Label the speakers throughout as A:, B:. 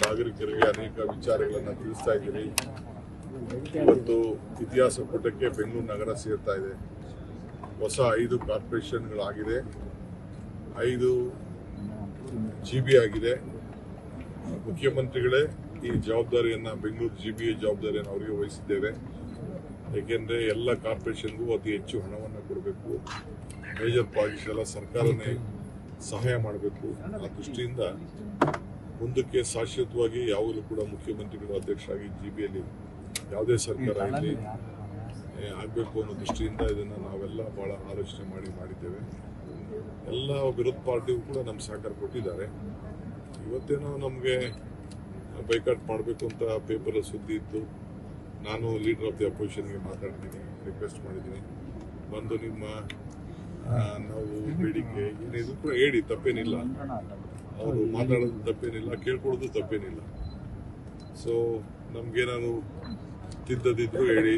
A: ನಾಗರಿಕರಿಗೆ ಅನೇಕ ವಿಚಾರಗಳನ್ನು ತಿಳಿಸ್ತಾ ಇದ್ದೀರಿ. ಇವತ್ತು ಇತಿಹಾಸ ಪುಟಕ್ಕೆ ಬೆಂಗಳೂರು ನಗರ ಸೇರ್ತಾ ಇದೆ. ಹೊಸ 5 ಕಾರ್ಪೊರೇಷನ್ಗಳಾಗಿದೆ, 5 GB ಆಗಿದೆ. ಮುಖ್ಯಮಂತ್ರಿಗಳೇ ಈ ಜವಾಬ್ದಾರಿಯನ್ನು, ಬೆಂಗಳೂರು GBA ಜವಾಬ್ದಾರಿಯನ್ನು ಅವರಿಗೆ ವಹಿಸಿದ್ದೇವೆ. ಏಕೆಂದರೆ ಎಲ್ಲ ಕಾರ್ಪೊರೇಷನ್ಗೂ ಅತಿ ಹೆಚ್ಚು ಹಣವನ್ನು ಕೊಡಬೇಕು. ಮೇಜರ್ ಪ್ರಾಜೆಕ್ಟ್ಸ್ ಎಲ್ಲ ಸರ್ಕಾರನೇ ಸಹಾಯ ಮಾಡಬೇಕು. ಆ ದೃಷ್ಟಿಯಿಂದ ಮುಂದಕ್ಕೆ ಶಾಶ್ವತವಾಗಿ ಯಾವಾಗಲೂ ಕೂಡ ಮುಖ್ಯಮಂತ್ರಿಗಳು ಅಧ್ಯಕ್ಷರಾಗಿ GBಯಲ್ಲಿ ಯಾವುದೇ ಸರ್ಕಾರ ಇಲ್ಲಿ ಆಗಬೇಕು ಅನ್ನೋ ದೃಷ್ಟಿಯಿಂದ ಇದನ್ನು ನಾವೆಲ್ಲ ಭಾಳ ಆಲೋಚನೆ ಮಾಡಿದ್ದೇವೆ. ಎಲ್ಲ ವಿರೋಧ ಪಾರ್ಟಿಗೂ ಕೂಡ ನಮ್ಮ ಸಹಕಾರ ಕೊಟ್ಟಿದ್ದಾರೆ. ಇವತ್ತೇನೋ ನಮಗೆ ಬೈಕಾಟ್ ಮಾಡಬೇಕು ಅಂತ ಪೇಪರಲ್ಲಿ ಸುದ್ದಿ ಇತ್ತು. ನಾನು ಲೀಡರ್ ಆಫ್ ದಿ ಅಪೋಸಿಷನ್ಗೆ ಮಾತಾಡಿದ್ದೀನಿ, ರಿಕ್ವೆಸ್ಟ್ ಮಾಡಿದ್ದೀನಿ, ಬಂದು ನಿಮ್ಮ ನಾವು ಬೇಡಿಕೆ ಏನಿದ್ರು ಕೂಡ ಹೇಳಿ, ತಪ್ಪೇನಿಲ್ಲ. ಅವರು ಮಾತಾಡೋದು ತಪ್ಪೇನಿಲ್ಲ, ಕೇಳ್ಕೊಳ್ಳೋದು ತಪ್ಪೇನಿಲ್ಲ. ಸೊ ನಮಗೇನಾದ್ರು ತಿದ್ದದಿದ್ರು ಹೇಳಿ,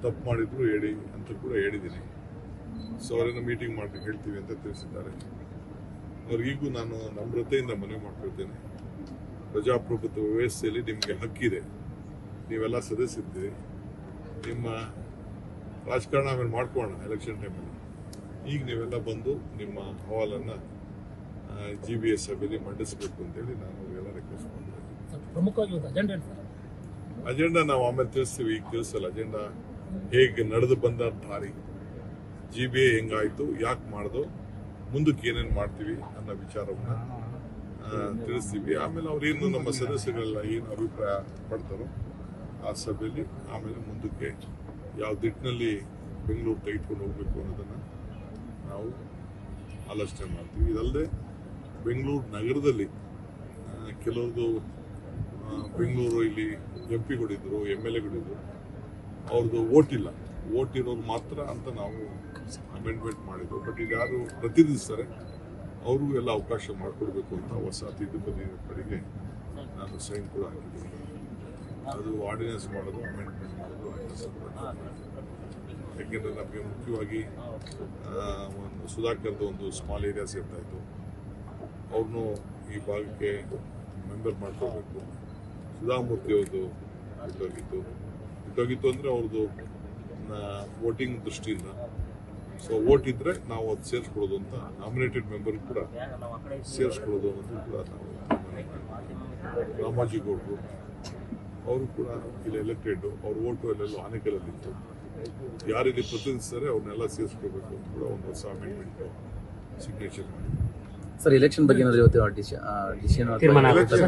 A: ತಪ್ಪು ಮಾಡಿದ್ರು ಹೇಳಿ ಅಂತ ಕೂಡ ಹೇಳಿದ್ದೀನಿ. ಸೊ ಅವರನ್ನು ಮೀಟಿಂಗ್ ಮಾಡಿ ಹೇಳ್ತೀವಿ ಅಂತ ತಿಳಿಸಿದ್ದಾರೆ. ಅವ್ರಿಗೂ ನಾನು ನಮ್ರತೆಯಿಂದ ಮನವಿ ಮಾಡ್ಕೊಳ್ತೇನೆ. ಪ್ರಜಾಪ್ರಭುತ್ವ ವ್ಯವಸ್ಥೆಯಲ್ಲಿ ನಿಮಗೆ ಹಕ್ಕಿದೆ, ನೀವೆಲ್ಲ ಸದಸ್ಯರಿದ್ದೀರಿ. ನಿಮ್ಮ ರಾಜಕಾರಣ ಆಮೇಲೆ ಮಾಡ್ಕೊಳ್ಳೋಣ ಎಲೆಕ್ಷನ್ ಟೈಮಲ್ಲಿ. ಈಗ ನೀವೆಲ್ಲ ಬಂದು ನಿಮ್ಮ ಅಹವಾಲನ್ನು GBA ಸಭೆಯಲ್ಲಿ ಮಂಡಿಸಬೇಕು ಅಂತೇಳಿ ನಾನು ಅವರಿಗೆಲ್ಲ ರಿಕ್ವೆಸ್ಟ್ ಮಾಡ್ತೀನಿ.
B: ಪ್ರಮುಖವಾಗಿ
A: ಅಜೆಂಡಾ ನಾವು ಆಮೇಲೆ ತಿಳಿಸ್ತೀವಿ, ಈಗ ತಿಳಿಸಲ್ಲ. ಅಜೆಂಡಾ ಹೇಗೆ ನಡೆದು ಬಂದ ದಾರಿ, GBA ಹೆಂಗಾಯ್ತು, ಯಾಕೆ ಮಾಡ್ದೋ, ಮುಂದಕ್ಕೆ ಏನೇನು ಮಾಡ್ತೀವಿ ಅನ್ನೋ ವಿಚಾರವನ್ನು ತಿಳಿಸ್ತೀವಿ. ಆಮೇಲೆ ಅವ್ರೇನು ನಮ್ಮ ಸದಸ್ಯಗಳೆಲ್ಲ ಏನು ಅಭಿಪ್ರಾಯ ಪಡ್ತಾರೋ ಆ ಸಭೆಯಲ್ಲಿ ಆಮೇಲೆ ಮುಂದಕ್ಕೆ ಯಾವ ದಿಟ್ಟಿನಲ್ಲಿ ಬೆಂಗಳೂರು ತೆಗೆದುಕೊಂಡು ಹೋಗಬೇಕು ಅನ್ನೋದನ್ನು ನಾವು ಆಲೋಚನೆ ಮಾಡ್ತೀವಿ. ಇದಲ್ಲದೆ ಬೆಂಗಳೂರು ನಗರದಲ್ಲಿ ಕೆಲವ್ರದ್ದು ಬೆಂಗಳೂರು ಇಲ್ಲಿ MP ಗಳಿದ್ರು, MLAಗಳಿದ್ರು, ಅವ್ರದ್ದು ಓಟ್ ಇಲ್ಲ, ಓಟ್ ಇರೋರು ಮಾತ್ರ ಅಂತ ನಾವು ಅಮೆಂಡ್ಮೆಂಟ್ ಮಾಡಿದ್ವು. ಬಟ್ ಈಗ ಯಾರು ಪ್ರತಿನಿಧಿಸ್ತಾರೆ ಅವ್ರಿಗೂ ಎಲ್ಲ ಅವಕಾಶ ಮಾಡಿಕೊಡ್ಬೇಕು ಅಂತ ಹೊಸ ತಿದ್ದುಪಡಿ ಕಡೆಗೆ ನಾನು ಸೈನ್ ಕೂಡ ಹಾಕಿದ್ದೀನಿ. ಅದು ಆರ್ಡಿನೆನ್ಸ್ ಮಾಡೋದು, ಅಮೆಂಡ್ಮೆಂಟ್ ಮಾಡೋದು ಯಾಕೆಂದರೆ ನಮಗೆ ಮುಖ್ಯವಾಗಿ ಒಂದು ಸುಧಾಕರ್ದು ಒಂದು ಸ್ಮಾಲ್ ಏರಿಯಾ ಸೇರ್ತಾ ಇತ್ತು, ಅವ್ರನ್ನೂ ಈ ಭಾಗಕ್ಕೆ ಮೆಂಬರ್ ಮಾಡ್ಕೋಬೇಕು. ಸುಧಾಮೂರ್ತಿ ಅವ್ರದ್ದು ಇಟ್ಟೋಗಿತ್ತು ಅಂದರೆ ಅವ್ರದ್ದು ವೋಟಿಂಗ್ ದೃಷ್ಟಿಯಿಂದ. ಸೊ ವೋಟ್ ಇದ್ರೆ ನಾವು ಅದು ಸೇರಿಸ್ಕೊಳ್ಳೋದು ಅಂತ, ನಾಮಿನೇಟೆಡ್ ಮೆಂಬರ್ ಕೂಡ ಸೇರಿಸ್ಕೊಳ್ಳೋದು ಅನ್ನೋದು ಕೂಡ ನಾವು ರಾಮಾಜಿ ಗೌಡರು ಅವರು ಕೂಡ ಇಲ್ಲಿ ಎಲೆಕ್ಟೆಡ್, ಅವ್ರ ಓಟು ಅಲ್ಲೆಲ್ಲೋ ಆನೆಕಲ್ಲಲ್ಲಿತ್ತು. ಯಾರಿಲ್ಲಿ ಪ್ರತಿನಿಧಿಸ್ತಾರೆ ಅವ್ರನ್ನೆಲ್ಲ ಸೇರಿಸ್ಕೋಬೇಕು ಅಂತ ಕೂಡ ಒಂದು ಹೊಸ ಅಮೆಂಡ್ಮೆಂಟ್ ಸಿಗ್ನೇಚರ್ ಮಾಡಿ.
C: ಸರ್, ಎಲೆಕ್ಷನ್ ಬಗ್ಗೆ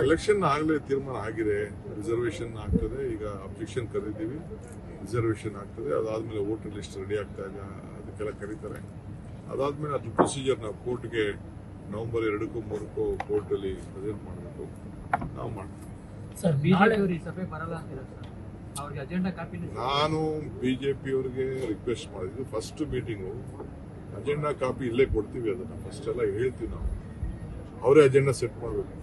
A: ಎಲೆಕ್ಷನ್ ಆಗಲೇ ತೀರ್ಮಾನ ಆಗಿದೆ. ರಿಸರ್ವೇಷನ್ ಆಗ್ತದೆ, ಈಗ ಅಬ್ಜೆಕ್ಷನ್ ಕರೀತೀವಿ, ರಿಸರ್ವೇಷನ್ ಆಗ್ತದೆ. ಅದಾದ್ಮೇಲೆ ವೋಟರ್ ಲಿಸ್ಟ್ ರೆಡಿ ಆಗ್ತಾ ಇದೆ, ಅದಕ್ಕೆಲ್ಲ ಕರೀತಾರೆ. ಅದಾದ್ಮೇಲೆ ಅದ್ರ ಪ್ರೊಸೀಜರ್ ನಾವು ಕೋರ್ಟ್ಗೆ ನವೆಂಬರ್ 2 3 ಕೋರ್ಟಲ್ಲಿ ಪ್ರೆಸೆಂಟ್ ಮಾಡಬೇಕು, ನಾವು ಮಾಡ್ತೀವಿ. ನಾನು BJP ಅವರಿಗೆ ರಿಕ್ವೆಸ್ಟ್ ಮಾಡಿದ್ದು, ಫಸ್ಟ್ ಮೀಟಿಂಗು ಅಜೆಂಡಾ ಕಾಪಿ ಇಲ್ಲೇ ಕೊಡ್ತೀವಿ, ಅದನ್ನು ಫಸ್ಟ್ ಎಲ್ಲ ಹೇಳ್ತೀವಿ ನಾವು, ಅವರೇ ಅಜೆಂಡಾ ಸೆಟ್ ಮಾಡಬೇಕು.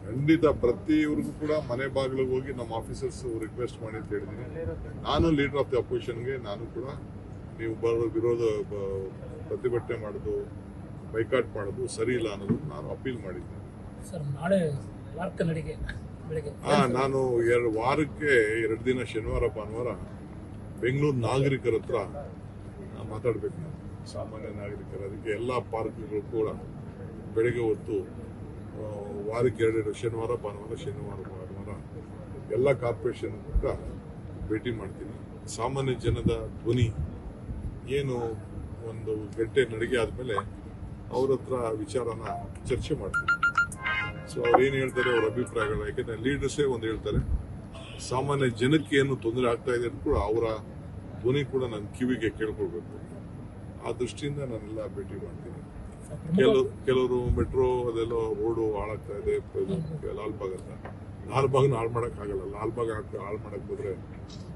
A: ಖಂಡಿತ ಪ್ರತಿಯವ್ರಿಗೂ ಕೂಡ ಮನೆ ಬಾಗಿಲಿಗೆ ಹೋಗಿ ನಮ್ಮ ಆಫೀಸರ್ಸ್ ರಿಕ್ವೆಸ್ಟ್ ಮಾಡಿ ಅಂತ ಹೇಳಿದ್ದೀನಿ. ನಾನು ಲೀಡರ್ ಆಫ್ ದಿ ಅಪೋಸಿಷನ್ಗೆ ನಾನು ಕೂಡ ನೀವು ವಿರೋಧ ಪ್ರತಿಭಟನೆ ಮಾಡೋದು, ಬೈಕಾಟ್ ಮಾಡೋದು ಸರಿ ಇಲ್ಲ ಅನ್ನೋದು ನಾನು ಅಪೀಲ್ ಮಾಡಿದ್ದೀನಿ. ನಾನು ವಾರಕ್ಕೆ 2 ದಿನ ಶನಿವಾರ ಭಾನುವಾರ ಬೆಂಗಳೂರು ನಾಗರಿಕರ ಹತ್ರ ಮಾತಾಡಬೇಕು. ನಾನು ಸಾಮಾನ್ಯ ನಾಗರಿಕರ, ಅದಕ್ಕೆ ಎಲ್ಲ ಪಾರ್ಕ್ಗಳು ಕೂಡ ಬೆಳಗ್ಗೆ ಹೊತ್ತು ವಾರಕ್ಕೆ 2 ಶನಿವಾರ ಭಾನುವಾರ ಎಲ್ಲ ಕಾರ್ಪೊರೇಷನ್ ಕೂಡ ಭೇಟಿ ಮಾಡ್ತೀನಿ. ಸಾಮಾನ್ಯ ಜನದ ಧ್ವನಿ ಏನು ಒಂದು ಗಂಟೆ ನಡಿಗೆ ಆದಮೇಲೆ ಅವ್ರ ಹತ್ರ ವಿಚಾರನ ಚರ್ಚೆ ಮಾಡ್ತೀನಿ. ಸೊ ಅವ್ರೇನು ಹೇಳ್ತಾರೆ, ಅವ್ರ ಅಭಿಪ್ರಾಯಗಳು, ಯಾಕೆಂದರೆ ಲೀಡರ್ಸೇ ಒಂದು ಹೇಳ್ತಾರೆ, ಸಾಮಾನ್ಯ ಜನಕ್ಕೆ ಏನು ತೊಂದರೆ ಆಗ್ತಾ ಇದೆ ಅಂತ ಕೂಡ ಅವರ ಧ್ವನಿ ಕೂಡ ನನ್ನ ಕಿವಿಗೆ ಕೇಳ್ಕೊಳ್ಬೇಕು. ಆ ದೃಷ್ಟಿಯಿಂದ ನಾನೆಲ್ಲ ಭೇಟಿ ಮಾಡ್ತೀನಿ. ಕೆಲವರು ಮೆಟ್ರೋ ಅದೆಲ್ಲ ರೋಡು ಹಾಳಾಗ್ತಾ ಇದೆ, ಲಾಲ್ಬಾಗ್ ಅಂತ. ಲಾಲ್ಬಾಗ್ನ ಹಾಳು ಮಾಡೋಕ್ಕಾಗಲ್ಲ. ಲಾಲ್ಬಾಗ್ ಹಾಳು ಮಾಡಕ್ಕೆ ಹೋದ್ರೆ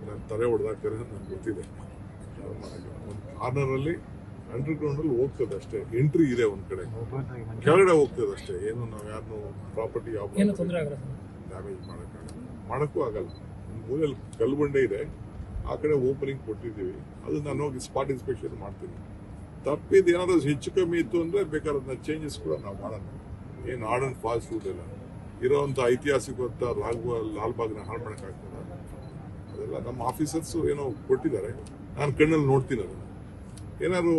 A: ನಾನು ತಲೆ ಹೊಡೆದಾಕ್ತಾರೆ, ನನಗೆ ಗೊತ್ತಿದೆ. ಒಂದು ಕಾರ್ನರಲ್ಲಿ ಅಂಡರ್ಗ್ರೌಂಡಲ್ಲಿ ಹೋಗ್ತದೆ ಅಷ್ಟೇ, ಎಂಟ್ರಿ ಇದೆ ಒಂದು ಕಡೆ, ಕೆಳಗಡೆ ಹೋಗ್ತದೆ ಅಷ್ಟೇ. ಏನು ನಾವು ಯಾರನ್ನು ಪ್ರಾಪರ್ಟಿ ಡ್ಯಾಮೇಜ್ ಮಾಡೋಕ್ಕೂ ಆಗಲ್ಲ. ಮೂಲೆಯಲ್ಲಿ ಕಲ್ಲು ಬಂಡೆ ಇದೆ, ಆ ಕಡೆ ಓಪನಿಂಗ್ ಕೊಟ್ಟಿದ್ದೀವಿ, ಅದು ನಾನು ಹೋಗಿ ಸ್ಪಾಟ್ ಇನ್ಸ್ಪೆಕ್ಷನ್ ಮಾಡ್ತೀನಿ. ತಪ್ಪಿದ್ದು ಏನಾದರೂ ಹೆಚ್ಚು ಕಮ್ಮಿ ಇತ್ತು ಅಂದರೆ ಬೇಕಾದ್ರೆ ಚೇಂಜಸ್ ಕೂಡ ನಾವು ಮಾಡೋಣ. ಏನು ಹಾರ್ಡ್ ಅಂಡ್ ಫಾಸ್ಟ್ ರೂಲ್ ಇಲ್ಲ. ಇರೋವಂಥ ಐತಿಹಾಸಿಕವಂತ ಲಾಲ್ಬಾಗ್ನ ಹಾಳು ಮಾಡೋಕ್ಕಾಗ್ತದ? ಅದೆಲ್ಲ ನಮ್ಮ ಆಫೀಸರ್ಸು ಏನೋ ಕೊಟ್ಟಿದ್ದಾರೆ, ನಾನು ಕಣ್ಣಲ್ಲಿ ನೋಡ್ತೀನಿ. ಅದನ್ನು ಏನಾದ್ರು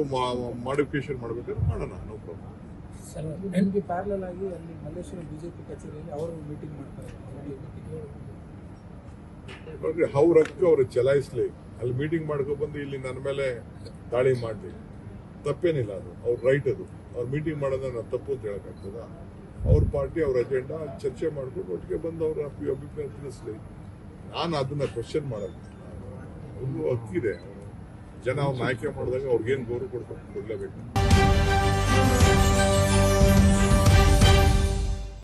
A: ಮಾಡಿಫಿಕೇಶನ್ ಮಾಡಬೇಕಾದ್ರೆ ಮಾಡೋಣ, ನೋ ಪ್ರಾಬ್ಲಮ್.
B: ಸರ್, ನಿಮಗೆ ಪ್ಯಾರಲಲ್ ಆಗಿ ಅಲ್ಲಿ ಮಲ್ಲೇಶ್ವರ ಬಿಜೆಪಿ ಕಚೇರಿಯಲ್ಲಿ ಅವರು ಮೀಟಿಂಗ್ ಮಾಡ್ತಾರೆ.
A: ನೋಡ್ರಿ, ಅವ್ರ ಹಕ್ಕು ಅವ್ರು ಚಲಾಯಿಸ್ಲಿ. ಅಲ್ಲಿ ಮೀಟಿಂಗ್ ಮಾಡ್ಕೊಬಂದು ಇಲ್ಲಿ ನನ್ನ ಮೇಲೆ ದಾಳಿ ಮಾಡಲಿ, ತಪ್ಪೇನಿಲ್ಲ. ಅದು ಅವ್ರ ರೈಟ್. ಅದು ಅವ್ರು ಮೀಟಿಂಗ್ ಮಾಡೋದನ್ನ ನಾವು ತಪ್ಪು ಅಂತ ಹೇಳೋಕ್ಕಾಗ್ತದ? ಅವ್ರ ಪಾರ್ಟಿ ಅವ್ರ ಅಜೆಂಡಾ ಚರ್ಚೆ ಮಾಡ್ಕೊಂಡು ಒಟ್ಟಿಗೆ ಬಂದು ಅವ್ರ ಅಭಿಪ್ರಾಯ ತಿಳಿಸ್ಲಿ. ನಾನು ಅದನ್ನ ಕ್ವಶನ್ ಮಾಡಲ್ಲ. ಅವ್ರಿಗೂ ಹಕ್ಕಿದೆ. ಜನ ಅವ್ರನ್ನ ಆಯ್ಕೆ ಮಾಡಿದಾಗ ಅವ್ರಿಗೇನು ಗೌರವ ಕೊಡಲೇಬೇಕು.